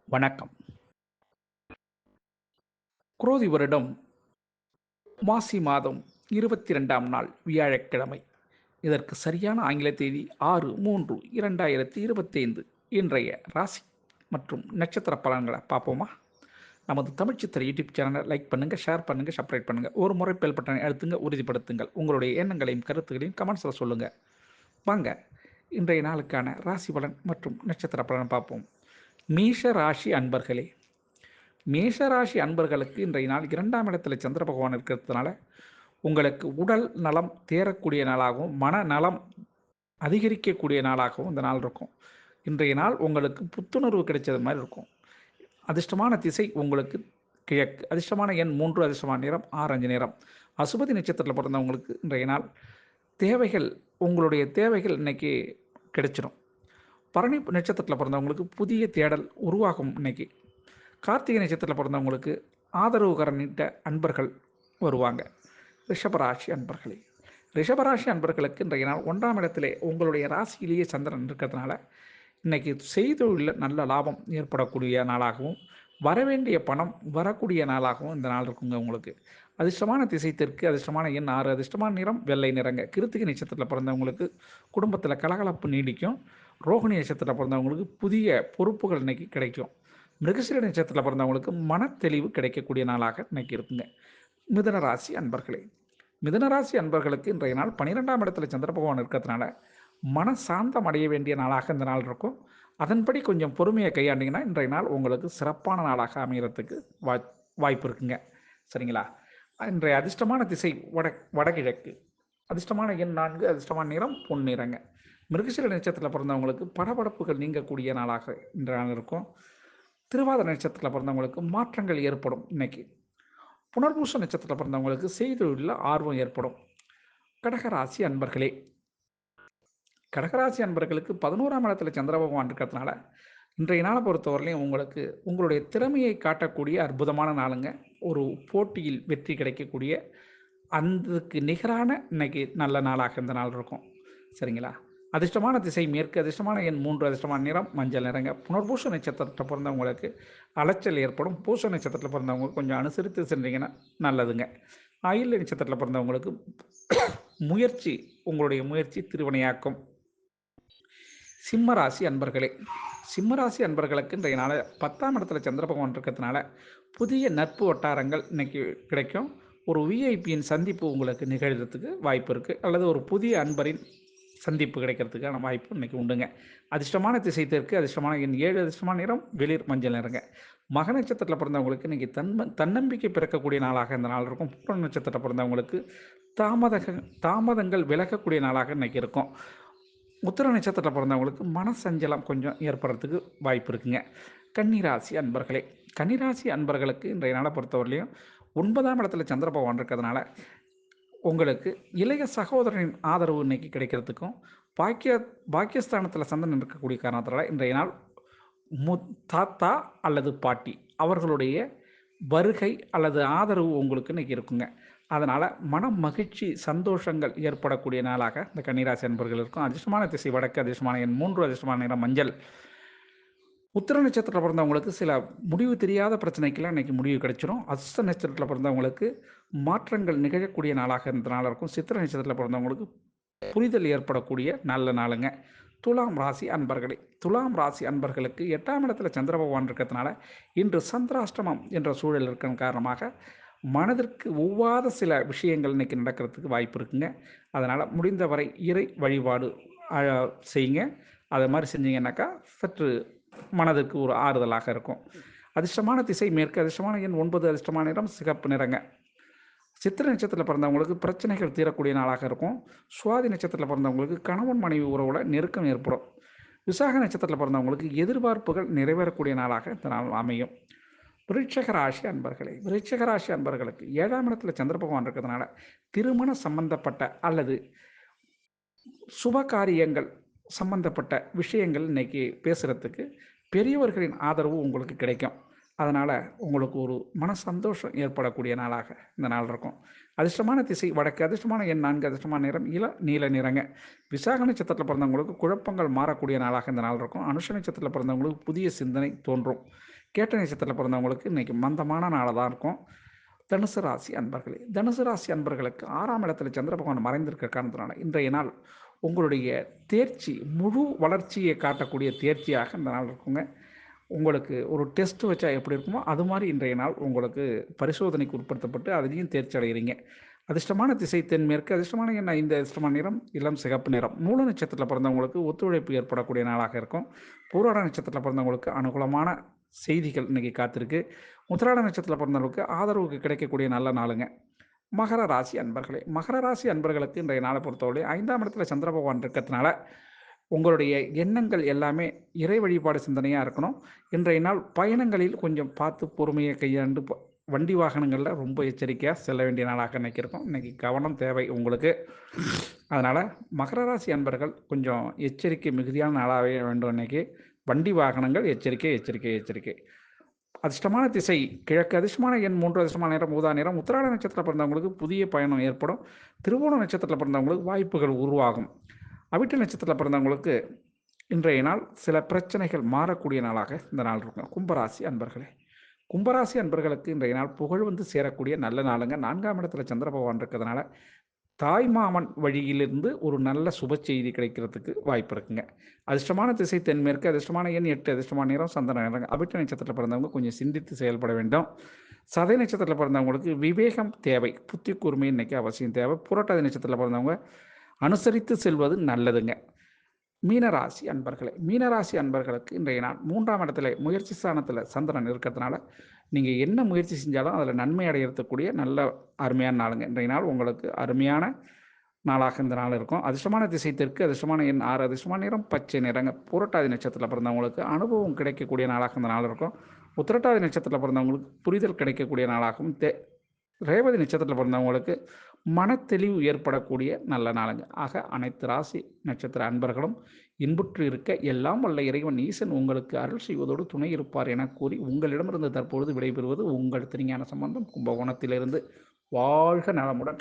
வணக்கம். குரோதி வருடம் மாசி மாதம் 22ஆம் நாள் வியாழக்கிழமை. இதற்கு சரியான ஆங்கில தேதி 6/3/2025. இன்றைய ராசி மற்றும் நட்சத்திர பலன்களை பார்ப்போமா? நமது தமிழ் சித்திர யூடியூப் சேனலை லைக் பண்ணுங்க, ஷேர் பண்ணுங்க, சப்ஸ்கிரைப் பண்ணுங்க. ஒரு முறை பெல் பட்டனை அழுத்துங்க, உறுதிப்படுத்துங்கள். உங்களுடைய எண்ணங்களையும் கருத்துக்களையும் கமெண்ட்ஸில் சொல்லுங்க. வாங்க இன்றைய நாளுக்கான ராசி பலன் மற்றும் நட்சத்திர பலனை பார்ப்போம். மேஷ ராசி அன்பர்களே, மேஷராசி அன்பர்களுக்கு இன்றைய நாள் 2ஆம் இடத்துல சந்திர பகவான் இருக்கிறதுனால உங்களுக்கு உடல் நலம் தேரக்கூடிய நாளாகவும் மனநலம் அதிகரிக்கக்கூடிய நாளாகவும் இந்த நாள் இருக்கும். இன்றைய நாள் உங்களுக்கு புத்துணர்வு கிடைச்சது மாதிரி இருக்கும். அதிர்ஷ்டமான திசை உங்களுக்கு கிழக்கு. அதிர்ஷ்டமான எண் 3. அதிர்ஷ்டமான நிறம் ஆரஞ்சு நிறம். அசுபதி நட்சத்திரத்தில் பிறந்தவங்களுக்கு இன்றைய நாள் தேவைகள் உங்களுடைய தேவைகள் இன்னைக்கு கிடைச்சிடும். பரணி நட்சத்திரத்தில் பிறந்தவங்களுக்கு புதிய தேடல் உருவாகும் இன்னைக்கு. கார்த்திகை நட்சத்திரத்தில் பிறந்தவங்களுக்கு ஆதரவுகரனிட்ட அன்பர்கள் வருவாங்க. ரிஷபராசி அன்பர்களே, ரிஷபராசி அன்பர்களுக்கு இன்றைய நாள் 1ஆம் இடத்திலே உங்களுடைய ராசியிலேயே சந்திரன் இருக்கிறதுனால இன்றைக்கி செய்தொழிலில் நல்ல லாபம் ஏற்படக்கூடிய நாளாகவும் வரவேண்டிய பணம் வரக்கூடிய நாளாகவும் இந்த நாள் இருக்குங்க உங்களுக்கு. அதிர்ஷ்டமான திசை தெற்கு. அதிர்ஷ்டமான எண் 6. அதிர்ஷ்டமான நிறம் வெள்ளை நிறங்க. கிருத்திகை நட்சத்திரத்தில் பிறந்தவங்களுக்கு குடும்பத்தில் கலகலப்பு நீடிக்கும். ரோகிணி நட்சத்திரத்தில் பிறந்தவங்களுக்கு புதிய பொறுப்புகள் இன்னைக்கு கிடைக்கும். மிருகசீர நட்சத்திரத்தில் பிறந்தவங்களுக்கு மனத்தெளிவு கிடைக்கக்கூடிய நாளாக இன்னைக்கு இருக்குங்க. மிதுனராசி அன்பர்களே, மிதுனராசி அன்பர்களுக்கு இன்றைய நாள் 12ஆம் இடத்துல சந்திர பகவான் இருக்கிறதுனால மன சாந்தம் அடைய வேண்டிய நாளாக இந்த நாள் இருக்கும். அதன்படி கொஞ்சம் பொறுமையை கையாண்டிங்கன்னா இன்றைய நாள் உங்களுக்கு சிறப்பான நாளாக அமைகிறதுக்கு வாய்ப்பு இருக்குங்க. சரிங்களா? இன்றைய அதிர்ஷ்டமான திசை வடகிழக்கு. அதிர்ஷ்டமான எண் 4. அதிர்ஷ்டமான நிறம் பொன்னிறங்க. மிருகசீர நட்சத்திரத்தில் பிறந்தவங்களுக்கு படபடப்புகள் நீங்கக்கூடிய நாளாக இன்றைய நாள் இருக்கும். திருவாதிரை நட்சத்திரத்தில் பிறந்தவங்களுக்கு மாற்றங்கள் ஏற்படும் இன்னைக்கு. புனர்பூச நட்சத்திரத்தில் பிறந்தவங்களுக்கு செய்தொழிலில் ஆர்வம் ஏற்படும். கடகராசி அன்பர்களே, கடகராசி அன்பர்களுக்கு 11ஆம் இடத்துல சந்திர பகவான் இருக்கிறதுனால இன்றைய நாளை பொறுத்தவரையிலையும் உங்களுக்கு உங்களுடைய திறமையை காட்டக்கூடிய அற்புதமான நாளுங்க. ஒரு போட்டியில் வெற்றி கிடைக்கக்கூடிய அதுக்கு நிகரான இன்னைக்கு நல்ல நாளாக இந்த நாள் இருக்கும். சரிங்களா? அதிர்ஷ்டமான திசை மேற்கு. அதிர்ஷ்டமான எண் 3. அதிர்ஷ்டமான நிறம் மஞ்சள் நிறங்க. புனர்பூச நட்சத்திரத்தில் பிறந்தவங்களுக்கு அலைச்சல் ஏற்படும். பூச நட்சத்திரத்தில் பிறந்தவங்க கொஞ்சம் அனுசரித்து சென்றீங்கன்னா நல்லதுங்க. ஆயில்ய நட்சத்திரத்தில் பிறந்தவங்களுக்கு உங்களுடைய முயற்சி திருவினையாக்கும். சிம்மராசி அன்பர்களே, சிம்மராசி அன்பர்களுக்கு இன்றைய நாள் 10ஆம் இடத்துல சந்திர பகவான் இருக்கிறதுனால புதிய நட்பு வட்டாரங்கள் இன்னைக்கு கிடைக்கும். ஒரு விஐபியின் சந்திப்பு உங்களுக்கு நிகழ்கிறதுக்கு வாய்ப்பு இருக்குது. அல்லது ஒரு புதிய அன்பரின் சந்திப்பு கிடைக்கிறதுக்கான வாய்ப்பு இன்றைக்கி உண்டுங்க. அதிர்ஷ்டமான திசை தெற்கு. அதிர்ஷ்டமான எண் 7. அதிர்ஷ்டமான நிறம் வெளிர் மஞ்சள் நிறங்க. மக நட்சத்திரத்தில் பிறந்தவங்களுக்கு இன்றைக்கி தன்னம்பிக்கை பிறக்கக்கூடிய நாளாக இந்த நாள் இருக்கும். பூர நட்சத்திரத்தில் பிறந்தவங்களுக்கு தாமதங்கள் விலகக்கூடிய நாளாக இன்றைக்கி இருக்கும். உத்திர நட்சத்திரத்தில் பிறந்தவங்களுக்கு மனசஞ்சலம் கொஞ்சம் ஏற்படுறதுக்கு வாய்ப்பு இருக்குங்க. கன்னிராசி அன்பர்களே, கன்னிராசி அன்பர்களுக்கு இன்றைய நாளை பொறுத்தவரையிலையும் 9ஆம் இடத்துல சந்திர பகவான் இருக்கிறதுனால உங்களுக்கு இளைய சகோதரனின் ஆதரவு இன்னைக்கு கிடைக்கிறதுக்கும் பாக்கியஸ்தானத்தில் சந்திரன் இருக்கக்கூடிய காரணத்தினால இன்றைய நாள் தாத்தா அல்லது பாட்டி அவர்களுடைய வருகை அல்லது ஆதரவு உங்களுக்கு இன்னைக்கு இருக்குங்க. அதனால் மன மகிழ்ச்சி சந்தோஷங்கள் ஏற்படக்கூடிய நாளாக இந்த கன்னிராசி அன்பர்கள் இருக்கும். அதிர்ஷ்டமான திசை வடக்கு. அதிர்ஷ்டமான எண் 3. அதிர்ஷ்டமான நிறம் மஞ்சள். உத்திர நட்சத்திரத்தில் பிறந்தவங்களுக்கு சில முடிவு தெரியாத பிரச்சனைக்கெல்லாம் இன்றைக்கி முடிவு கிடைச்சிடும். அஸ்த நட்சத்திரத்தில் பிறந்தவங்களுக்கு மாற்றங்கள் நிகழக்கூடிய நாளாக இந்த நாள் இருக்கும். சித்திர நட்சத்திரத்தில் பிறந்தவங்களுக்கு புரிதல் ஏற்படக்கூடிய நல்ல நாளுங்க. துலாம் ராசி அன்பர்களே, துலாம் ராசி அன்பர்களுக்கு 8ஆம் இடத்துல சந்திர பகவான் இருக்கிறதுனால இன்று சந்திராஷ்டமம் என்ற சூழல் இருக்கிற காரணமாக மனதிற்கு ஒவ்வாத சில விஷயங்கள் இன்றைக்கி நடக்கிறதுக்கு வாய்ப்பு இருக்குங்க. அதனால் முடிந்தவரை இறை வழிபாடு செய்யுங்க. அதை மாதிரி செஞ்சீங்கன்னாக்கா சற்று மனதிற்கு ஒரு ஆறுதலாக இருக்கும். அதிர்ஷ்டமான திசை மேற்கு. அதிர்ஷ்டமான எண் 9. அதிர்ஷ்டமான நிறம் சிகப்பு நிறங்க. சித்திரை நட்சத்திரத்தில் பிறந்தவங்களுக்கு பிரச்சனைகள் தீரக்கூடிய நாளாக இருக்கும். சுவாதி நட்சத்திரத்தில் பிறந்தவங்களுக்கு கணவன் மனைவி உறவில் நெருக்கம் ஏற்படும். விசாக நட்சத்திரத்தில் பிறந்தவங்களுக்கு எதிர்பார்ப்புகள் நிறைவேறக்கூடிய நாளாக இந்த நாள் அமையும். விருட்சிக ராசி அன்பர்களே, விருட்சிக ராசி அன்பர்களுக்கு 7ஆம் இடத்துல சந்திர பகவான் இருக்கிறதுனால திருமண சம்பந்தப்பட்ட அல்லது சுப காரியங்கள் சம்பந்தப்பட்ட விஷயங்கள் இன்றைக்கி பேசுகிறதுக்கு பெரியவர்களின் ஆதரவு உங்களுக்கு கிடைக்கும். அதனால் உங்களுக்கு ஒரு மன சந்தோஷம் ஏற்படக்கூடிய நாளாக இந்த நாள் இருக்கும். அதிர்ஷ்டமான திசை வடக்கு. அதிர்ஷ்டமான எண் 4. அதிர்ஷ்டமான நிறம் நீல நிறங்க. விசாக நட்சத்திரத்தில் பிறந்தவங்களுக்கு குழப்பங்கள் மாறக்கூடிய நாளாக இந்த நாள் இருக்கும். அனுஷ நட்சத்திரத்தில் பிறந்தவங்களுக்கு புதிய சிந்தனை தோன்றும். கேட்ட நட்சத்திரத்தில் பிறந்தவங்களுக்கு இன்றைக்கி மந்தமான நாளாக தான் இருக்கும். தனுசு ராசி அன்பர்களே, தனுசு ராசி அன்பர்களுக்கு 6ஆம் இடத்துல சந்திர பகவான் மறைந்திருக்கிற காரணத்தினால இன்றைய நாள் உங்களுடைய தேர்ச்சி முழு வளர்ச்சியை காட்டக்கூடிய தேர்ச்சியாக இந்த நாள் இருக்குங்க. உங்களுக்கு ஒரு டெஸ்ட் வச்சா எப்படி இருக்குமோ அது மாதிரி இன்றைய நாள் உங்களுக்கு பரிசோதனைக்கு உட்படுத்தப்பட்டு அதிலையும் தேர்ச்சி அடைகிறீங்க. அதிர்ஷ்டமான திசை தென்மேற்கு, அதிர்ஷ்டமான எண் 5, அதிர்ஷ்டமான நிறம் இளம் சிகப்பு நிறம். மூல நட்சத்திரத்தில் பிறந்தவங்களுக்கு ஒத்துழைப்பு ஏற்படக்கூடிய நாளாக இருக்கும். பூராட நட்சத்திரத்தில் பிறந்தவங்களுக்கு அனுகூலமான செய்திகள் இன்றைக்கி காத்திருக்கு. உத்திராட நட்சத்திரத்தில் பிறந்தவங்களுக்கு ஆதரவுக்கு கிடைக்கக்கூடிய நல்ல நாளுங்க. மகர ராசி அன்பர்களே, மகர ராசி அன்பர்களுக்கு இன்றைய நாளை பொறுத்தவரை 5ஆம் இடத்துல சந்திர பகவான் இருக்கிறதுனால உங்களுடைய எண்ணங்கள் எல்லாமே இறை வழிபாடு சிந்தனையாக இருக்கணும். இன்றைய நாள் பயணங்களில் கொஞ்சம் பார்த்து பொறுமையை கையாண்டு வண்டி வாகனங்களில் ரொம்ப எச்சரிக்கையாக செல்ல வேண்டிய நாளாக இன்றைக்கி இருக்கும். இன்றைக்கி கவனம் தேவை உங்களுக்கு. அதனால் மகர ராசி அன்பர்கள் கொஞ்சம் எச்சரிக்கை மிகுதியான நாளாகவே வேண்டும். இன்றைக்கி வண்டி வாகனங்கள் எச்சரிக்கை எச்சரிக்கை எச்சரிக்கை. அதிர்ஷ்டமான திசை கிழக்கு, அதிர்ஷ்டமான எண் 3, அதிர்ஷ்டமான நிறம் ஊதா நிறம். உத்திராட நட்சத்திரத்தில் பிறந்தவங்களுக்கு புதிய பயணம் ஏற்படும். திருவோண நட்சத்திரத்தில் பிறந்தவங்களுக்கு வாய்ப்புகள் உருவாகும். அவிட்ட நட்சத்திரத்தில் பிறந்தவங்களுக்கு இன்றைய நாள் சில பிரச்சனைகள் மாறக்கூடிய நாளாக இந்த நாள் இருக்கும். கும்பராசி அன்பர்களே, கும்பராசி அன்பர்களுக்கு இன்றைய நாள் புகழ் வந்து சேரக்கூடிய நல்ல நாளுங்க. 4ஆம் இடத்துல சந்திர பகவான் இருக்கிறதுனால தாய்மாமன் வழியிலிருந்து ஒரு நல்ல சுப செய்தி கிடைக்கிறதுக்கு வாய்ப்பு இருக்குங்க. அதிர்ஷ்டமான திசை தென்மேற்கு, அதிர்ஷ்டமான எண் 8, அதிர்ஷ்டமான நிறம் சந்தன நிறம். அவிட்ட நட்சத்திரத்தில் பிறந்தவங்க கொஞ்சம் சிந்தித்து செயல்பட வேண்டும். சதய நட்சத்திரத்தில் பிறந்தவங்களுக்கு விவேகம் தேவை, புத்தி கூர்மை இன்னைக்கு அவசியம் தேவை. புரட்டாதி நட்சத்திரத்தில் பிறந்தவங்க அனுசரித்து செல்வது நல்லதுங்க. மீனராசி அன்பர்களே, மீனராசி அன்பர்களுக்கு இன்றைய நாள் 3ஆம் இடத்துல முயற்சி ஸ்தானத்தில் சந்திரன் இருக்கிறதுனால நீங்கள் என்ன முயற்சி செஞ்சாலும் அதில் நன்மை அடையக்கூடிய நல்ல அருமையான நாளுங்க. இன்றைய நாள் உங்களுக்கு அருமையான நாளாக இந்த நாள் இருக்கும். அதிர்ஷ்டமான திசை தெற்கு, அதிர்ஷ்டமான எண் 6, அதிர்ஷ்டமான நிறம் பச்சை நிறங்க. புரட்டாதி நட்சத்திரத்தில் பிறந்தவங்களுக்கு அனுபவம் கிடைக்கக்கூடிய நாளாக இந்த நாள் இருக்கும். உத்திரட்டாதி நட்சத்திரத்தில் பிறந்தவங்களுக்கு புரிதல் கிடைக்கக்கூடிய நாளாகவும், ரேவதி நட்சத்திரத்தில் பிறந்தவங்களுக்கு மனத்தெளிவு ஏற்படக்கூடிய நல்ல நாளுங்க. ஆக அனைத்து ராசி நட்சத்திர அன்பர்களும் இன்புற்று இருக்க எல்லாம் வல்ல இறைவன் ஈசன் உங்களுக்கு அருள் செய்வதோடு துணை இருப்பார் என கூறி உங்களிடமிருந்து தற்பொழுது விடைபெறுவது உங்கள் திருஞான சம்பந்தம், கும்பகோணத்திலிருந்து. வாழ்க நலமுடன்.